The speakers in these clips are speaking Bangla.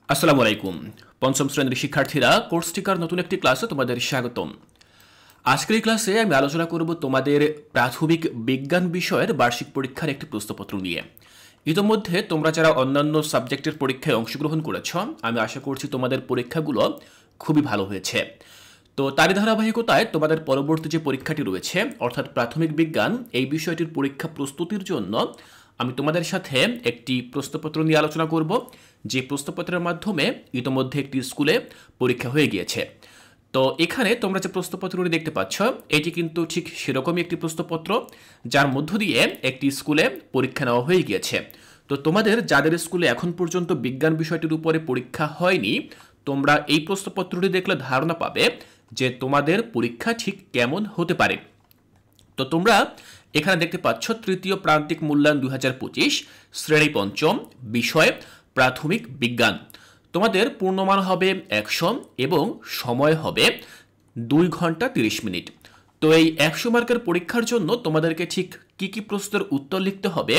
আসসালামু আলাইকুম। পঞ্চম শ্রেণীর শিক্ষার্থীরা কোর্স টিকার নতুন একটি ক্লাসে তোমাদের স্বাগতম। আজকের এই ক্লাসে আমি আলোচনা করব তোমাদের প্রাথমিক বিজ্ঞান বিষয়ের বার্ষিক পরীক্ষার একটি প্রশ্নপত্র নিয়ে। ইতোমধ্যে তোমরা যারা অন্যান্য সাবজেক্টের পরীক্ষায় অংশগ্রহণ করেছ, আমি আশা করছি তোমাদের পরীক্ষাগুলো খুবই ভালো হয়েছে। তো তারই ধারাবাহিকতায় তোমাদের পরবর্তী যে পরীক্ষাটি রয়েছে অর্থাৎ প্রাথমিক বিজ্ঞান, এই বিষয়টির পরীক্ষা প্রস্তুতির জন্য আমি তোমাদের সাথে একটি প্রশ্নপত্র নিয়ে আলোচনা করব, যে প্রশ্নপত্রের মাধ্যমে ইতোমধ্যে একটি স্কুলে পরীক্ষা হয়ে গিয়েছে। তো এখানে তোমরা যে প্রশ্নপত্রটি দেখতে পাচ্ছ, এটি কিন্তু ঠিক সেরকমই একটি প্রশ্নপত্র যার মধ্য দিয়ে একটি স্কুলে পরীক্ষা নেওয়া হয়ে গিয়েছে। তো তোমাদের যাদের স্কুলে এখন পর্যন্ত বিজ্ঞান বিষয়টির উপরে পরীক্ষা হয়নি, তোমরা এই প্রশ্নপত্রটি দেখলে ধারণা পাবে যে তোমাদের পরীক্ষা ঠিক কেমন হতে পারে। তো তোমরা এখানে দেখতে পাচ্ছ তৃতীয় প্রান্তিক মূল্যায়ন 2025 শ্রেণী পঞ্চম, বিষয় প্রাথমিক বিজ্ঞান। তোমাদের পূর্ণমান হবে 100 এবং সময় হবে 2 ঘন্টা 30 মিনিট। তো এই 100 মার্কের পরীক্ষার জন্য তোমাদেরকে ঠিক কি কি প্রশ্নের উত্তর লিখতে হবে,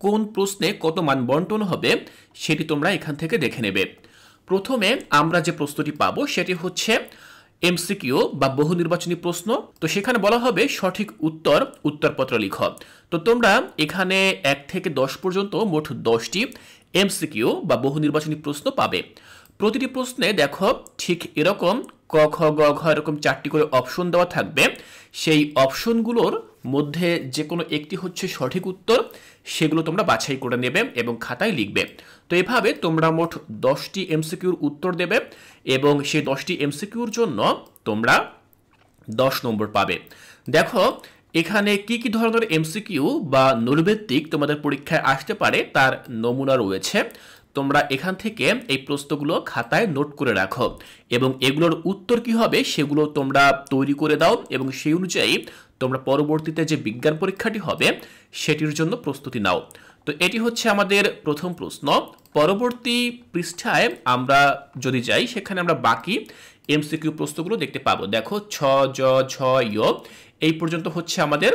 কোন প্রশ্নে কত মান বন্টন হবে, সেটি তোমরা এখান থেকে দেখে নেবে। প্রথমে আমরা যে প্রশ্নটি পাবো সেটি হচ্ছে এমসিকিউ বা বহু নির্বাচনী প্রশ্ন। তো সেখানে বলা হবে সঠিক উত্তরপত্র লিখো। তো তোমরা এখানে 1 থেকে 10 পর্যন্ত মোট 10টি এমসিকিউ বা বহু নির্বাচনী প্রশ্ন পাবে। প্রতিটি প্রশ্নে দেখো ঠিক এরকম ক খ গ ঘ এরকম 4টি করে অপশন দেওয়া থাকবে। সেই অপশনগুলোর মধ্যে যে কোনো একটি হচ্ছে সঠিক উত্তর, সেগুলো তোমরা বাছাই করে নেবে এবং খাতায় লিখবে। তো এভাবে তোমরা মোট 10টি এমসিকিউর উত্তর দেবে এবং সেই 10টি এমসিকিউর জন্য তোমরা 10 নম্বর পাবে। দেখো এখানে কি কি ধরনের এমসিকিউ বা নৈর্ব্যক্তিক তোমাদের পরীক্ষায় আসতে পারে তার নমুনা রয়েছে। তোমরা এখান থেকে এই প্রশ্নগুলো খাতায় নোট করে রাখো এবং এগুলোর উত্তর কি হবে সেগুলো তোমরা তৈরি করে দাও এবং সেই অনুযায়ী তোমরা পরবর্তীতে যে বিজ্ঞান পরীক্ষাটি হবে সেটির জন্য প্রস্তুতি নাও। তো এটি হচ্ছে আমাদের প্রথম প্রশ্ন। পরবর্তী পৃষ্ঠায় আমরা যদি যাই, সেখানে আমরা বাকি এমসিকিউ প্রশ্নগুলো দেখতে পাবো। দেখো ছ জ ঝ য় এই পর্যন্ত হচ্ছে আমাদের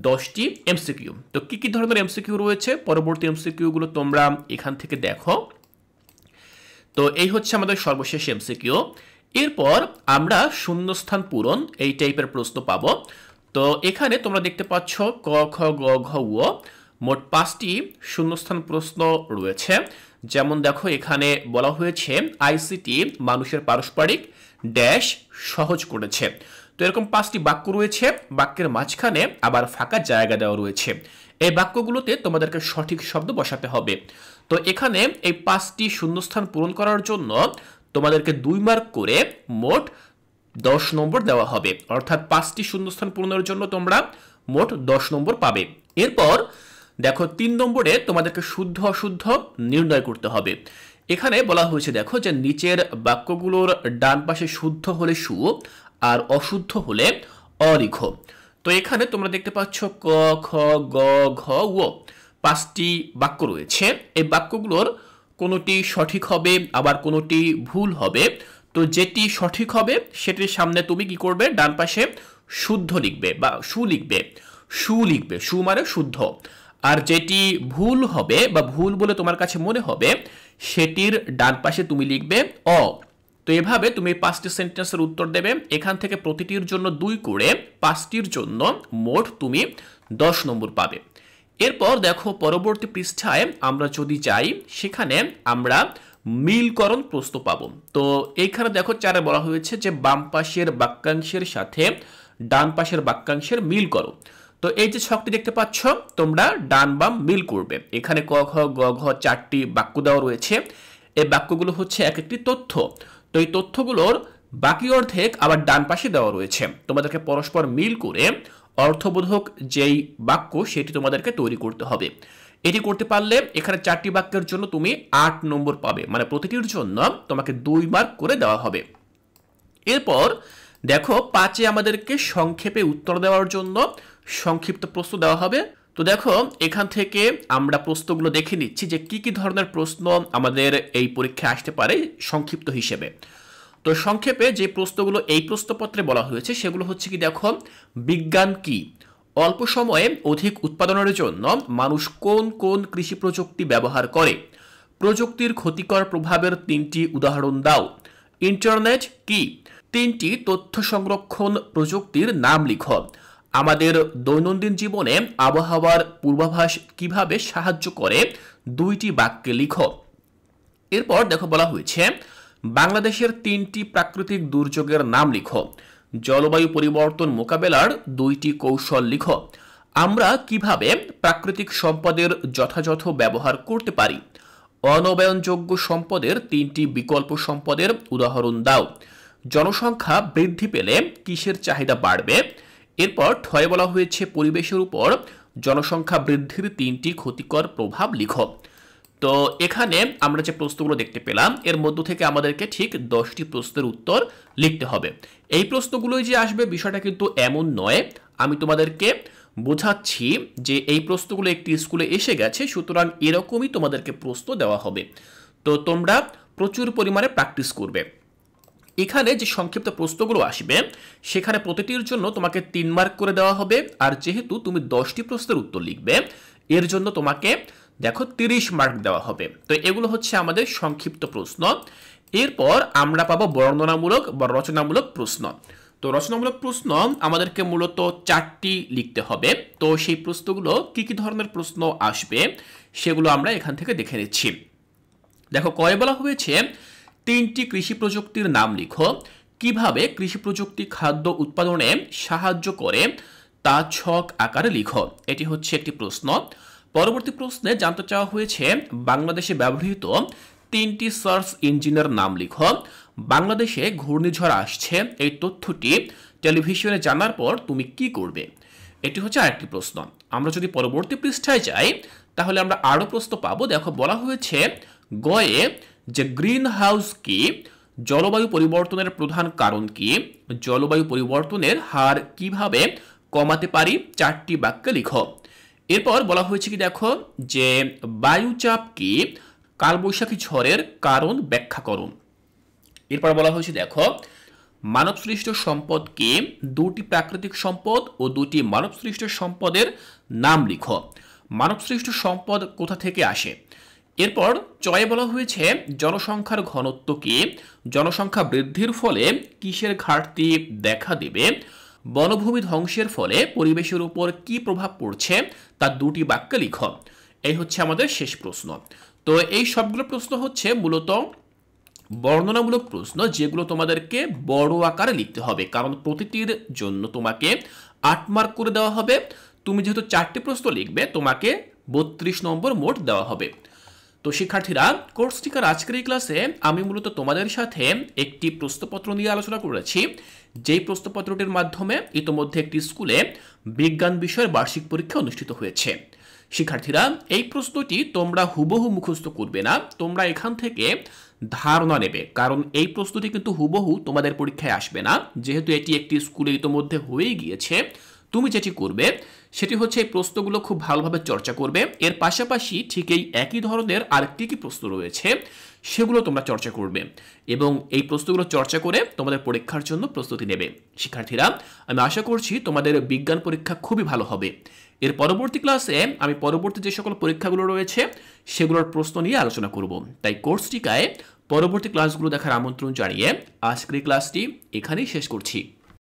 10টি এমসিকিউ। তো কি কি ধরনের এমসিকিউ রয়েছে পরবর্তী এমসিকিউগুলো তোমরা এখান থেকে দেখো। তো এই হচ্ছে আমাদের সর্বশেষ এমসিকিউ। এরপর আমরা শূন্যস্থান পূরণ এই টাইপের প্রশ্ন পাবো। তো এখানে তোমরা দেখতে পাচ্ছ ক খ গ ঘ ও মোট 5টি শূন্যস্থান প্রশ্ন রয়েছে। যেমন দেখো এখানে বলা হয়েছে আইসিটি মানুষের পারস্পরিক ড্যাশ সহজ করেছে। তো এরকম 5টি বাক্য রয়েছে, বাক্যের মাঝখানে আবার ফাঁকা জায়গা দেওয়া রয়েছে। এই বাক্যগুলোতে তোমাদেরকে সঠিক শব্দ বসাতে হবে। তো এখানে এই 5টি শূন্যস্থান পূরণ করার জন্য তোমাদেরকে 2 মার্ক করে মোট 10 নম্বর দেওয়া হবে, অর্থাৎ 5টি শূন্যস্থান পূরণের জন্য তোমরা মোট 10 নম্বর পাবে। এরপর দেখো 3 নম্বরে তোমাদেরকে শুদ্ধ অশুদ্ধ নির্ণয় করতে হবে। এখানে বলা হয়েছে দেখো যে নিচের বাক্যগুলোর ডান পাশে শুদ্ধ হলে সু আর অশুদ্ধ হলে অ লিখো। তো এখানে তোমরা দেখতে পাচ্ছ ক খ গ ঘ ও 5টি বাক্য রয়েছে। এই বাক্যগুলোর কোনোটি সঠিক হবে আবার কোনোটি ভুল হবে। তো যেটি সঠিক হবে সেটির সামনে তুমি কি করবে, ডান পাশে শুদ্ধ লিখবে বা সু লিখবে। সু মানে শুদ্ধ। আর যেটি ভুল হবে বা ভুল বলে তোমার কাছে মনে হবে সেটির ডান পাশে তুমি লিখবে অ। তো এভাবে তুমি 5টি সেন্টেন্সের উত্তর দেবে। এখান থেকে প্রতিটির জন্য 2 করে 5টির জন্য মোট তুমি 10 নম্বর পাবে। এরপর দেখো পরবর্তী পৃষ্ঠায় আমরা যদি যাই, সেখানে আমরা মিলকরণ প্রশ্ন পাবো। তো এইখানে দেখো 4 বলা হয়েছে যে বাম পাশের বাক্যাংশের সাথে ডান পাশের বাক্যাংশের মিল করো। তো এই যে ছকটি দেখতে পাচ্ছ, তোমরা ডান বাম মিল করবে। এখানে ক খ গ ঘ 4টি বাক্য দেওয়া রয়েছে। এই বাক্যগুলো হচ্ছে এক একটি তথ্য। তো এই তথ্যগুলোর বাকি অর্ধেক আবার ডান পাশে দেওয়া রয়েছে। তোমাদেরকে পরস্পর মিল করে অর্থবোধক যেই বাক্য সেটি তোমাদেরকে তৈরি করতে হবে। এটি করতে পারলে এখানে 4টি বাক্যের জন্য তুমি 8 নম্বর পাবে, মানে প্রতিটির জন্য তোমাকে 2 মার্ক করে দেওয়া হবে। এরপর দেখো 5-এ আমাদেরকে সংক্ষেপে উত্তর দেওয়ার জন্য সংক্ষিপ্ত প্রশ্ন দেওয়া হবে। তো দেখো এখান থেকে আমরা প্রশ্নগুলো দেখে নিচ্ছি যে কি কি ধরনের প্রশ্ন আমাদের এই পরীক্ষায় আসতে পারে সংক্ষিপ্ত হিসেবে। তো সংক্ষেপে যে প্রশ্নগুলো এই প্রশ্নপত্রে বলা হয়েছে সেগুলো হচ্ছে কি, দেখো বিজ্ঞান কি, অল্প সময়ে অধিক উৎপাদনের জন্য মানুষ কোন কোন কৃষি প্রযুক্তি ব্যবহার করে, প্রযুক্তির ক্ষতিকর প্রভাবের 3টি উদাহরণ দাও। ইন্টারনেট কি? 3টি তথ্য সংরক্ষণ প্রযুক্তির নাম লিখো। আমাদের দৈনন্দিন জীবনে আবহাওয়ার পূর্বাভাস কিভাবে সাহায্য করে? 2টি বাক্যে লিখো। এরপর দেখো বলা হয়েছে বাংলাদেশের 3টি প্রাকৃতিক দুর্যোগের নাম লিখো। জলবায়ু পরিবর্তন মোকাবেলার 2টি কৌশল লিখো। আমরা কিভাবে প্রাকৃতিক সম্পদের যথাযথ ব্যবহার করতে পারি? অনবায়নযোগ্য সম্পদের 3টি বিকল্প সম্পদের উদাহরণ দাও। জনসংখ্যা বৃদ্ধি পেলে কিসের চাহিদা বাড়বে? এরপর ঠয়ে বলা হয়েছে পরিবেশের উপর জনসংখ্যা বৃদ্ধির 3টি ক্ষতিকর প্রভাব লিখো। তো এখানে আমরা যে প্রশ্নগুলো দেখতে পেলাম এর মধ্য থেকে আমাদেরকে ঠিক 10টি প্রশ্নের উত্তর লিখতে হবে। এই প্রশ্নগুলোই যে আসবে বিষয়টা কিন্তু এমন নয়, আমি তোমাদেরকে বোঝাচ্ছি যে এই প্রশ্নগুলো একটি স্কুলে এসে গেছে, সুতরাং এরকমই তোমাদেরকে প্রশ্ন দেওয়া হবে। তো তোমরা প্রচুর পরিমাণে প্র্যাকটিস করবে। এখানে যে সংক্ষিপ্ত প্রশ্নগুলো আসবে সেখানে প্রতিটির জন্য তোমাকে 3 মার্ক করে দেওয়া হবে, আর যেহেতু তুমি 10টি প্রশ্নের উত্তর লিখবে এর জন্য তোমাকে দেখো 30 মার্ক দেওয়া হবে। তো এগুলো হচ্ছে আমাদের সংক্ষিপ্ত প্রশ্ন। এরপর আমরা পাবো বর্ণনামূলক বা রচনামূলক প্রশ্ন। তো রচনামূলক প্রশ্ন আমাদেরকে মূলত 4টি লিখতে হবে। তো সেই প্রশ্নগুলো কি কি ধরনের প্রশ্ন আসবে সেগুলো আমরা এখান থেকে দেখে নিচ্ছি। দেখো কয়ে বলা হয়েছে 3টি কৃষি প্রযুক্তির নাম লিখো। কিভাবে কৃষি প্রযুক্তি খাদ্য উৎপাদনে সাহায্য করে তা ছক আকারে লিখো। এটি হচ্ছে একটি প্রশ্ন। পরবর্তী প্রশ্নে জানতে চাওয়া হয়েছে বাংলাদেশে ব্যবহৃত 3টি সার্চ ইঞ্জিনের নাম লিখো। বাংলাদেশে ঘূর্ণিঝড় আসছে এই তথ্যটি টেলিভিশনে জানার পর তুমি কি করবে? এটি হচ্ছে আরেকটি প্রশ্ন। আমরা যদি পরবর্তী পৃষ্ঠায় যাই তাহলে আমরা আরো প্রশ্ন পাবো। দেখো বলা হয়েছে গয়ে যে গ্রিন হাউস কি? জলবায়ু পরিবর্তনের প্রধান কারণ কি? জলবায়ু পরিবর্তনের হার কিভাবে কমাতে পারি? 4টি বাক্যে লিখো। এরপর বলা হয়েছে কি দেখো যে বায়ুচাপ কি? কালবৈশাখী ঝড়ের কারণ ব্যাখ্যা করুন। এরপর বলা হয়েছে দেখো মানবসৃষ্ট সম্পদ কি? 2টি প্রাকৃতিক সম্পদ ও 2টি মানবসৃষ্ট সম্পদের নাম লিখো। মানবসৃষ্ট সম্পদ কোথা থেকে আসে? এরপর চয়ে বলা হয়েছে জনসংখ্যার ঘনত্ব কি? জনসংখ্যা বৃদ্ধির ফলে কিসের ঘাটতি দেখা দেবে? বনভূমি ধ্বংসের ফলে পরিবেশের উপর কি প্রভাব পড়ছে তা 2টি বাক্যে লিখো। এই হচ্ছে আমাদের শেষ প্রশ্ন। তো এই সবগুলো প্রশ্ন হচ্ছে মূলত বর্ণনামূলক প্রশ্ন, যেগুলো তোমাদেরকে বড় আকারে লিখতে হবে, কারণ প্রতিটির জন্য তোমাকে 8 মার্ক করে দেওয়া হবে। তুমি যেহেতু 4টি প্রশ্ন লিখবে তোমাকে 32 নম্বর মোট দেওয়া হবে। তো শিক্ষার্থীরা, কোর্স টিকার আজকের এই ক্লাসে আমি মূলত তোমাদের সাথে একটি প্রশ্নপত্র নিয়ে আলোচনা করেছি, যেই প্রশ্নপত্রটির মাধ্যমে ইতোমধ্যে একটি স্কুলে বিজ্ঞান বিষয়ের বার্ষিক পরীক্ষা অনুষ্ঠিত হয়েছে। শিক্ষার্থীরা, এই প্রশ্নটি তোমরা হুবহু মুখস্থ করবে না, তোমরা এখান থেকে ধারণা নেবে, কারণ এই প্রশ্নটি কিন্তু হুবহু তোমাদের পরীক্ষায় আসবে না। যেহেতু এটি একটি স্কুলে ইতোমধ্যে হয়ে গিয়েছে, তুমি যেটি করবে সেটি হচ্ছে এই প্রশ্নগুলো খুব ভালোভাবে চর্চা করবে। এর পাশাপাশি ঠিক এই একই ধরনের আরেকটি কি প্রশ্ন রয়েছে সেগুলো তোমরা চর্চা করবে, এবং এই প্রশ্নগুলো চর্চা করে তোমাদের পরীক্ষার জন্য প্রস্তুতি নেবে। শিক্ষার্থীরা, আমি আশা করছি তোমাদের বিজ্ঞান পরীক্ষা খুবই ভালো হবে। এর পরবর্তী ক্লাসে আমি পরবর্তী যে সকল পরীক্ষাগুলো রয়েছে সেগুলোর প্রশ্ন নিয়ে আলোচনা করব। তাই কোর্স টিকায় পরবর্তী ক্লাসগুলো দেখার আমন্ত্রণ জানিয়ে আজকের এই ক্লাসটি এখানেই শেষ করছি।